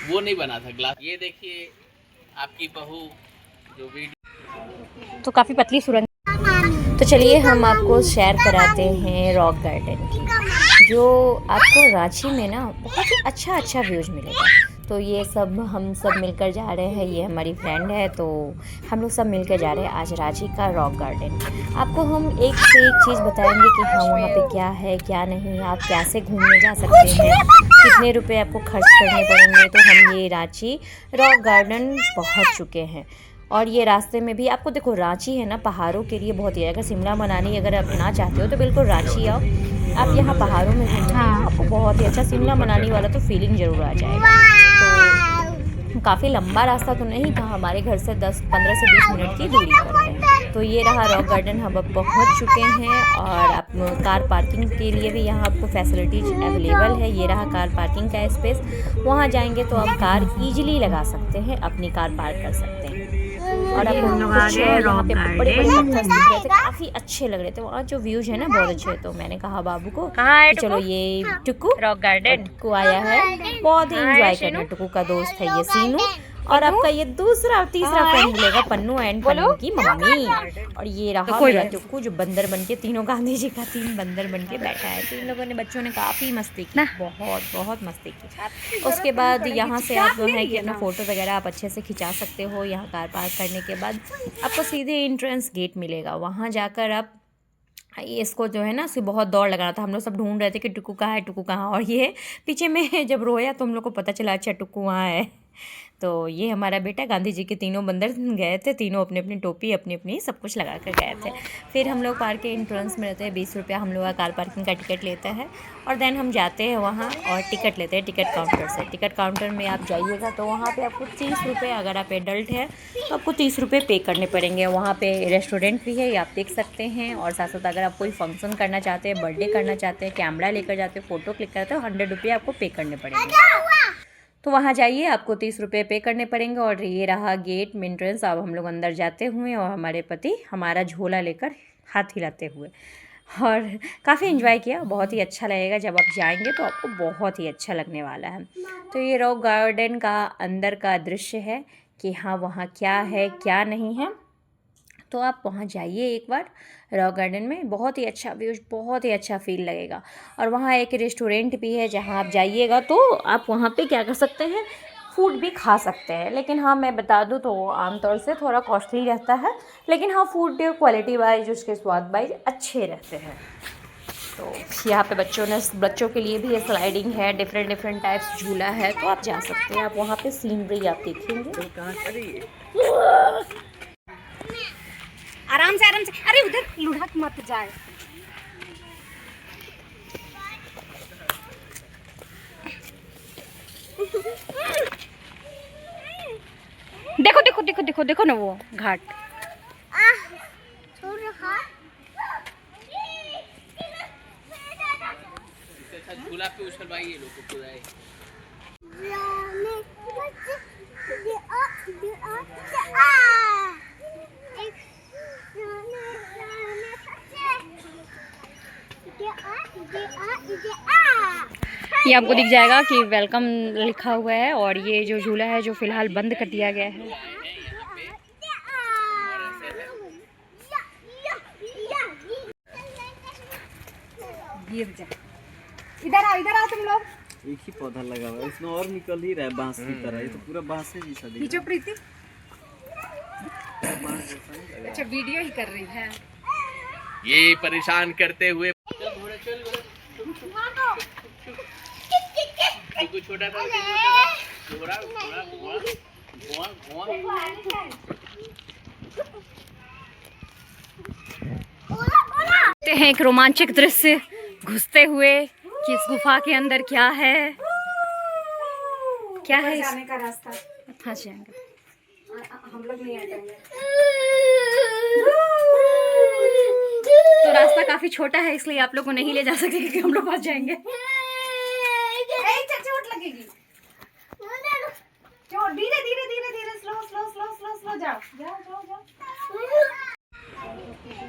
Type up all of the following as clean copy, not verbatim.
वो नहीं बना था ग्लास। ये देखिए आपकी बहू जो वीडियो। तो काफ़ी पतली सुरंग। तो चलिए हम आपको शेयर कराते हैं रॉक गार्डन की, जो आपको रांची में ना बहुत ही अच्छा व्यूज़ मिलेगा। तो ये सब हम सब मिलकर जा रहे हैं, ये हमारी फ्रेंड है, तो हम लोग सब मिलकर जा रहे हैं आज रांची का रॉक गार्डन। आपको हम एक से एक चीज़ बताएंगे कि हाँ वहाँ पे क्या है क्या नहीं, आप कैसे घूमने जा सकते हैं, कितने रुपए आपको खर्च करने पड़ेंगे। तो हम ये रांची रॉक गार्डन पहुँच चुके हैं। और ये रास्ते में भी आपको देखो, रांची है ना पहाड़ों के लिए बहुत ही, अगर शिमला मनाली अगर आप ना चाहते हो तो बिल्कुल रांची आओ। आप यहाँ पहाड़ों में घूमेंगे ना, आपको बहुत ही अच्छा शिमला मनाली वाला तो फीलिंग ज़रूर आ जाएगा। तो काफ़ी लंबा रास्ता तो नहीं था, हमारे घर से 15 से 20 मिनट की दूरी पर है। तो ये रहा रॉक गार्डन, हम अब पहुँच चुके हैं। और आप कार पार्किंग के लिए भी यहाँ आपको फैसिलिटीज अवेलेबल है। ये रहा कार पार्किंग का स्पेस, वहाँ जाएंगे तो आप कार ईजिली लगा सकते हैं, अपनी कार पार्क कर सकते हैं। और अब हम लोग कुछ यहाँ पे बड़े बड़े पत्थर दिख रहे थे, काफ़ी अच्छे लग रहे थे। वहाँ जो व्यूज है ना बहुत अच्छे। तो मैंने कहा बाबू को कि चलो ये टुकू रॉक गार्डन टुकू आया है, बहुत ही एंजॉय करना। टुकू का दोस्त है ये सीनू, और आपका ये दूसरा तीसरा फ्रेंड मिलेगा पन्नू एंड पन्नू की मम्मी। और ये रहा मेरा टुकू जो बंदर बन के, तीनों गांधी जी का 3 बंदर बन के बैठा है। तो इन लोगों ने, बच्चों ने काफ़ी मस्ती की, बहुत मस्ती की। उसके बाद यहाँ से आप है कि अपना फ़ोटो वगैरह आप अच्छे से खिंचा सकते हो। यहाँ कार पार्क करने के बाद आपको सीधे एंट्रेंस गेट मिलेगा, वहाँ जाकर आप इसको जो है ना उसे बहुत दौड़ लगाना था। हम लोग सब ढूंढ रहे थे कि टुकू कहाँ है, टुकू कहाँ। और ये पीछे में जब रोया तो हम लोग को पता चला अच्छा टुकू वहाँ है। तो ये हमारा बेटा, गांधी जी के तीनों बंदर गए थे, तीनों अपनी अपनी टोपी अपनी अपनी सब कुछ लगा कर गए थे। फिर हम लोग पार्क के एंट्रेंस में रहते हैं, 20 रुपया हम लोग का कार पार्किंग का टिकट लेता है। और देन हम जाते हैं वहाँ और टिकट लेते हैं टिकट काउंटर से। टिकट काउंटर में आप जाइएगा तो वहाँ पे आपको 30 रुपये, अगर आप एडल्ट है तो आपको 30 रुपये पे करने पड़ेंगे। वहाँ पे रेस्टोरेंट भी है, ये आप देख सकते हैं। और साथ साथ अगर आप कोई फंक्शन करना चाहते हैं, बर्थडे करना चाहते हैं, कैमरा लेकर जाते हैं, फ़ोटो क्लिक करते हैं, 100 रुपये आपको पे करने पड़ेंगे। तो वहाँ जाइए, आपको 30 रुपये पे करने पड़ेंगे। और ये रहा गेट एंट्रेंस। अब हम लोग अंदर जाते हुए और हमारे पति हमारा झोला लेकर हाथ हिलाते हुए, और काफ़ी एंजॉय किया। बहुत ही अच्छा लगेगा जब आप जाएंगे, तो आपको बहुत ही अच्छा लगने वाला है। तो ये रॉक गार्डन का अंदर का दृश्य है कि हाँ वहाँ क्या है क्या नहीं है। तो आप पहुँच जाइए एक बार रॉक गार्डन में, बहुत ही अच्छा व्यूज, बहुत ही अच्छा फील लगेगा। और वहाँ एक रेस्टोरेंट भी है, जहाँ आप जाइएगा तो आप वहाँ पे क्या कर सकते हैं, फूड भी खा सकते हैं। लेकिन हाँ मैं बता दूँ तो आमतौर से थोड़ा कॉस्टली रहता है, लेकिन हाँ फूड क्वालिटी वाइज, उसके स्वाद वाइज अच्छे रहते हैं। तो यहाँ पे बच्चों के लिए भी स्लाइडिंग है, डिफरेंट टाइप्स झूला है, तो आप जा सकते हैं। आप वहाँ पे सीनरी आप देखेंगे। आराम से अरे उधर लुढ़क मत जाए। देखो देखो देखो देखो देखो ना वो घाट। झूला पे उछलवाइए लोग को पूरा है। ये आपको दिख जाएगा कि वेलकम लिखा हुआ है। और ये जो झूला है जो फिलहाल बंद कर दिया गया है। गिर जा, इधर आओ तुम लोग। एक ही पौधा लगा हुआ है, इसमें और निकल ही रहा है बांस की तरह। ये तो पूरा बांस है जैसा दिख नीचे प्रीति अच्छा वीडियो ही कर रही है। ये परेशान करते हुए छोटा था हैं एक रोमांचक दृश्य घुसते हुए कि इस गुफा के अंदर क्या है, क्या है जाने का रास्ता। फंस जाएंगे हम लोग, नहीं आएंगे। तो रास्ता काफी छोटा है, इसलिए आप लोग को नहीं ले जा सकते क्योंकि हम लोग फंस जाएंगे। चोट लगेगी, चोट। धीरे धीरे धीरे धीरे, slow slow slow slow slow जाओ जाओ जाओ जाओ।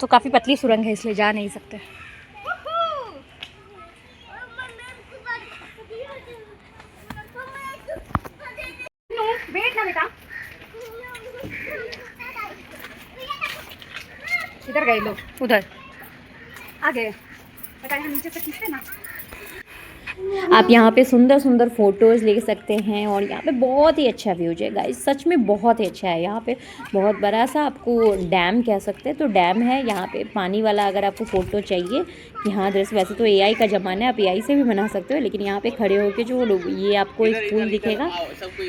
तो काफी पतली सुरंग है, इसलिए जा नहीं सकते। इधर गए लोग, उधर आगे पता है नीचे से खींचते ना। आप यहाँ पे सुंदर सुंदर फ़ोटोज़ ले सकते हैं और यहाँ पे बहुत ही अच्छा व्यूज है गाइस, सच में बहुत ही अच्छा है। यहाँ पे बहुत बड़ा सा आपको डैम कह सकते हैं, तो डैम है यहाँ पे पानी वाला। अगर आपको फ़ोटो चाहिए यहाँ दृश्य, वैसे तो एआई का ज़माना है, आप एआई से भी बना सकते हो, लेकिन यहाँ पे खड़े होकर जो लोग, ये आपको एक पुल दिखेगा,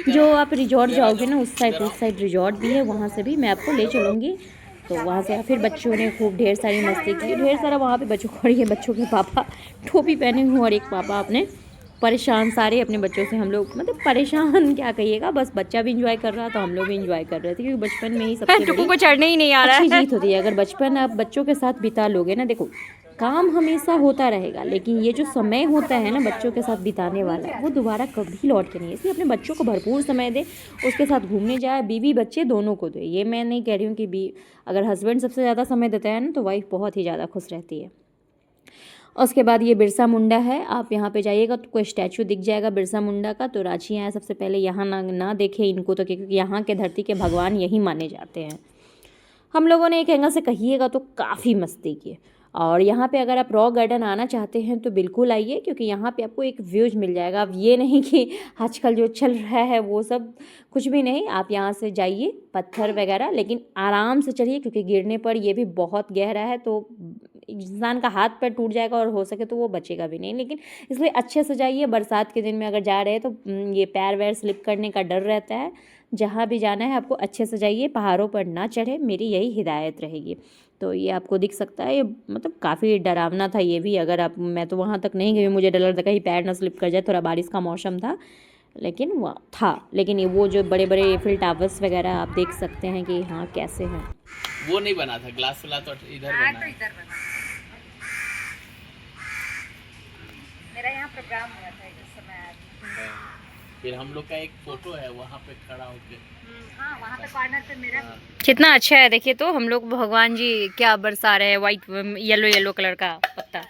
जो आप रिजॉर्ट जाओगे ना उस साइड रिजॉर्ट भी है, वहाँ से भी मैं आपको ले चलूँगी। तो वहाँ से फिर बच्चों ने खूब ढेर सारी मस्ती की, ढेर सारा वहाँ पे बच्चों को, और ये बच्चों के पापा टोपी पहने हुए और एक पापा अपने परेशान, सारे अपने बच्चों से, हम लोग मतलब परेशान क्या कहिएगा, बस बच्चा भी इंजॉय कर रहा था, हम लोग भी इंजॉय कर रहे थे, क्योंकि बचपन में ही सबसे टुकू को बड़ी चढ़ने ही नहीं आ रहा अच्छी है। जीत होती है। अगर बचपन आप बच्चों के साथ बिता लोगे ना, देखो काम हमेशा होता रहेगा, लेकिन ये जो समय होता है ना बच्चों के साथ बिताने वाला, वो दोबारा कभी लौट के नहीं है। इसलिए अपने बच्चों को भरपूर समय दे, उसके साथ घूमने जाए, बीवी बच्चे दोनों को दे। ये मैं नहीं कह रही हूँ कि अगर हस्बैंड सबसे ज़्यादा समय देता है ना तो वाइफ बहुत ही ज़्यादा खुश रहती है। उसके बाद ये बिरसा मुंडा है, आप यहाँ पे जाइएगा तो कोई स्टैचू दिख जाएगा बिरसा मुंडा का, तो रांची आए सबसे पहले यहाँ ना देखें इनको, तो क्योंकि यहाँ के धरती के भगवान यही माने जाते हैं। हम लोगों ने एक एंगल से कहिएगा तो काफ़ी मस्ती की। और यहाँ पे अगर आप रॉक गार्डन आना चाहते हैं तो बिल्कुल आइए, क्योंकि यहाँ पे आपको एक व्यूज मिल जाएगा। अब ये नहीं कि आजकल जो चल रहा है वो सब कुछ भी नहीं, आप यहाँ से जाइए, पत्थर वगैरह, लेकिन आराम से चलिए, क्योंकि गिरने पर ये भी बहुत गहरा है, तो इंसान का हाथ पैर टूट जाएगा और हो सके तो वो बचेगा भी नहीं। लेकिन इसलिए अच्छे से जाइए। बरसात के दिन में अगर जा रहे हैं तो ये पैर वैर स्लिप करने का डर रहता है। जहाँ भी जाना है आपको अच्छे से जाइए, पहाड़ों पर ना चढ़े, मेरी यही हिदायत रहेगी। तो ये आपको दिख सकता है, ये मतलब काफ़ी डरावना था ये भी। अगर आप, मैं तो वहाँ तक नहीं गई, मुझे डर लगता कहीं पैर ना स्लिप कर जाए, थोड़ा बारिश का मौसम था, लेकिन वह था। लेकिन ये वो जो बड़े बड़े एफिल टावर्स वगैरह आप देख सकते हैं कि हाँ कैसे हैं। वो नहीं बना था ग्लास वाला, तो इधर बना है। मेरा यहाँ प्रोग्राम हुआ था इस समय। फिर हम लोग का एक फोटो है वहाँ पे खड़ा होके। हाँ, वहाँ पे कॉर्नर पे मेरा कितना अच्छा है। देखिए तो हम लोग भगवान जी क्या बरसा रहे हैं, वाइट येलो कलर का पत्ता।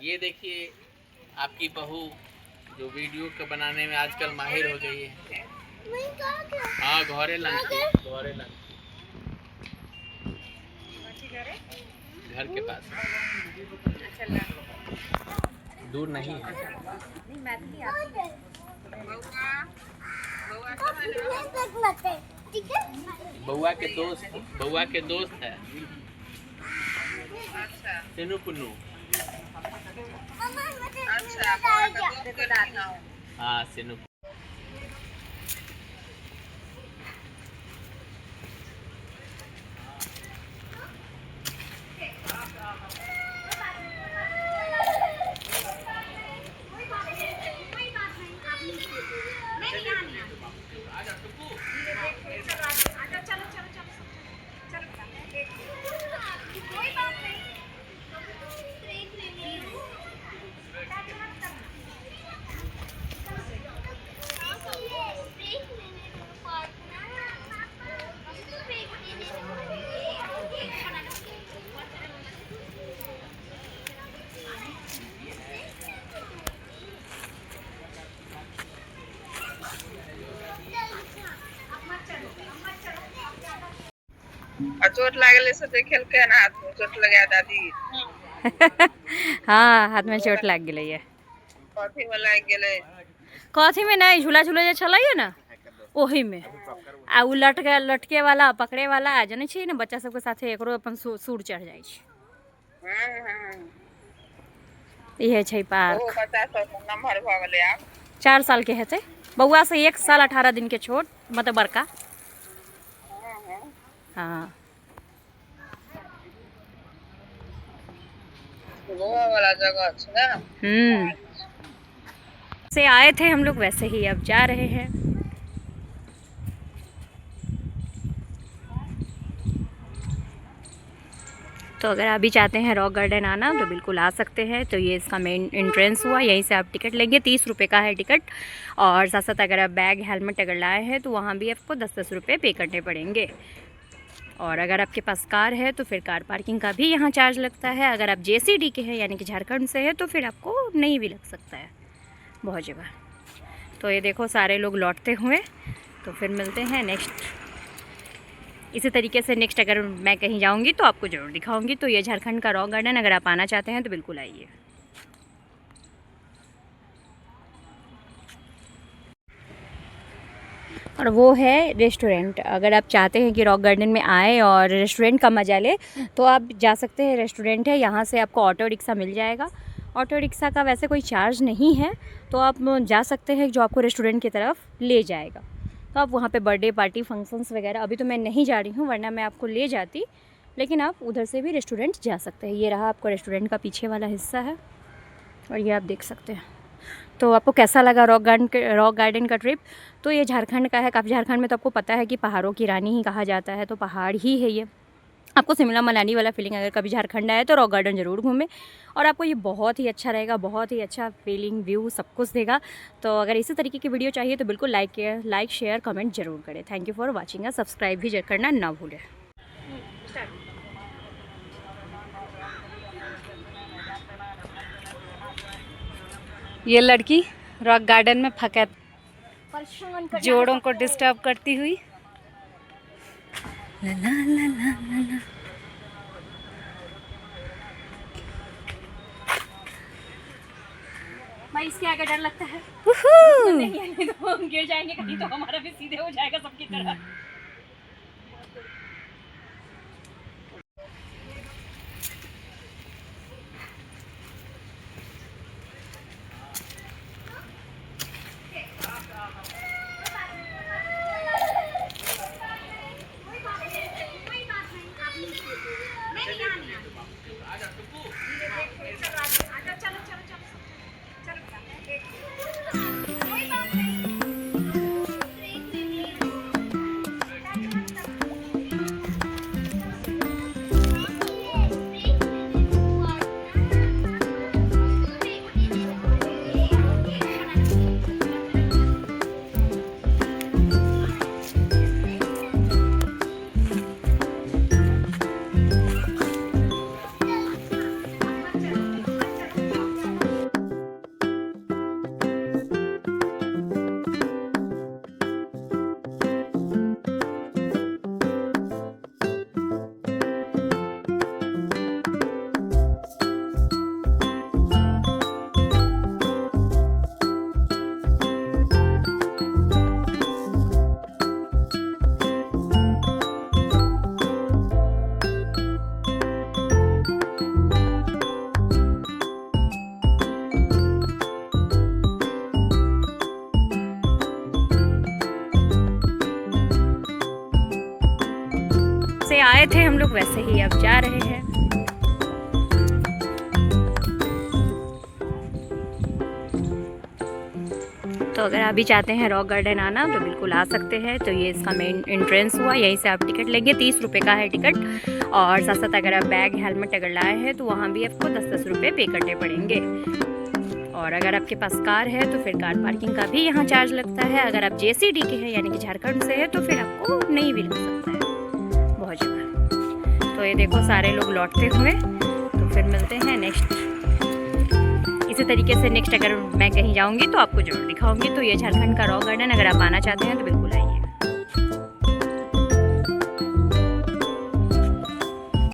ये देखिए आपकी बहू जो वीडियो के बनाने में आजकल माहिर हो गई है। हाँ, घोरे लंच घर के पास, दूर नहीं है। बउआ के दोस्त है सिनू पुन्नू। हाँ सिनू। चोट लागले से देखेल के ना हाथ में चोट लगा दादी। हाँ, हाथ में चोट लग गई है। कथी में लग गेले? कथी में नहीं, झूला जे चलाइए ना ओही में। आ उ लटके वाला पकड़े वाला आ जाने चाहिए ना, बच्चा सबके साथे एकरो अपन सूर चढ़ जाए छै। इहे छै पार्क। ओ बच्चा सब नम्हर भ गेले आब 4 साल के हेतै। बउआ से 1 साल 18 दिन के छोट, मतलब बड़का। हाँ, घूमे वाला जगह छै ना। से आए थे हम लोग, वैसे ही अब जा रहे हैं। तो अगर आप भी चाहते हैं रॉक गार्डन आना तो बिल्कुल आ सकते हैं। तो ये इसका मेन एंट्रेंस हुआ, यहीं से आप टिकट लेंगे, 30 रुपये का है टिकट। और साथ साथ अगर आप बैग हेलमेट अगर लाए हैं तो वहाँ भी आपको 10-10 रुपये पे करने पड़ेंगे। और अगर आपके पास कार है तो फिर कार पार्किंग का भी यहाँ चार्ज लगता है। अगर आप JCD के हैं यानी कि झारखंड से है तो फिर आपको नहीं भी लग सकता है बहुत जगह। तो ये देखो सारे लोग लौटते हुए, तो फिर मिलते हैं नेक्स्ट इसी तरीके से नेक्स्ट अगर मैं कहीं जाऊंगी तो आपको ज़रूर दिखाऊंगी। तो ये झारखंड का रॉक गार्डन, अगर आप आना चाहते हैं तो बिल्कुल आइए। और वो है रेस्टोरेंट। अगर आप चाहते हैं कि रॉक गार्डन में आए और रेस्टोरेंट का मज़ा ले तो आप जा सकते हैं। रेस्टोरेंट है, यहाँ से आपको ऑटो रिक्शा मिल जाएगा। ऑटो रिक्शा का वैसे कोई चार्ज नहीं है, तो आप जा सकते हैं, जो आपको रेस्टोरेंट की तरफ ले जाएगा। तो आप वहाँ पे बर्थडे पार्टी फंक्शंस वगैरह, अभी तो मैं नहीं जा रही हूँ वरना मैं आपको ले जाती, लेकिन आप उधर से भी रेस्टोरेंट जा सकते हैं। ये रहा आपको रेस्टोरेंट का पीछे वाला हिस्सा है और ये आप देख सकते हैं। तो आपको कैसा लगा रॉक गार्डन का ट्रिप? तो ये झारखंड का है। काफ़ी झारखंड में तो आपको पता है कि पहाड़ों की रानी ही कहा जाता है, तो पहाड़ ही है ये। आपको शिमला मनाली वाला फीलिंग, अगर कभी झारखंड आए तो रॉक गार्डन ज़रूर घूमें और आपको ये बहुत ही अच्छा रहेगा, बहुत ही अच्छा फीलिंग, व्यू सब कुछ देगा। तो अगर इसी तरीके की वीडियो चाहिए तो बिल्कुल लाइक शेयर कमेंट जरूर करें। Thank you for watching. Subscribe भी करना ना भूलें। ये लड़की रॉक गार्डन में फकत जोड़ों को डिस्टर्ब करती हुई। ला ला ला ला ला ला। भाई इसके आगे डर लगता है। नहीं तो गिर जाएंगे कहीं, तो हमारा भी सीधे हो जाएगा सबकी तरह। से आए थे हम लोग, वैसे ही अब जा रहे हैं। तो अगर आप भी चाहते हैं रॉक गार्डन आना तो बिल्कुल आ सकते हैं। तो ये इसका मेन एंट्रेंस हुआ, यहीं से आप टिकट लेंगे। 30 रुपये का है टिकट, और साथ साथ अगर आप बैग हेलमेट अगर लाए हैं तो वहाँ भी आपको 10-10 रुपये पे करने पड़ेंगे। और अगर आपके पास कार है तो फिर कार पार्किंग का भी यहाँ चार्ज लगता है। अगर आप JCD के हैं यानी कि झारखंड से है तो फिर आपको नहीं भी लग सकता है बहुत जगह। तो ये देखो सारे लोग लौटते हुए। तो फिर मिलते हैं नेक्स्ट, इसी तरीके से नेक्स्ट अगर मैं कहीं जाऊंगी तो आपको ज़रूर दिखाऊंगी। तो ये झारखंड का रॉक गार्डन, अगर आप आना चाहते हैं तो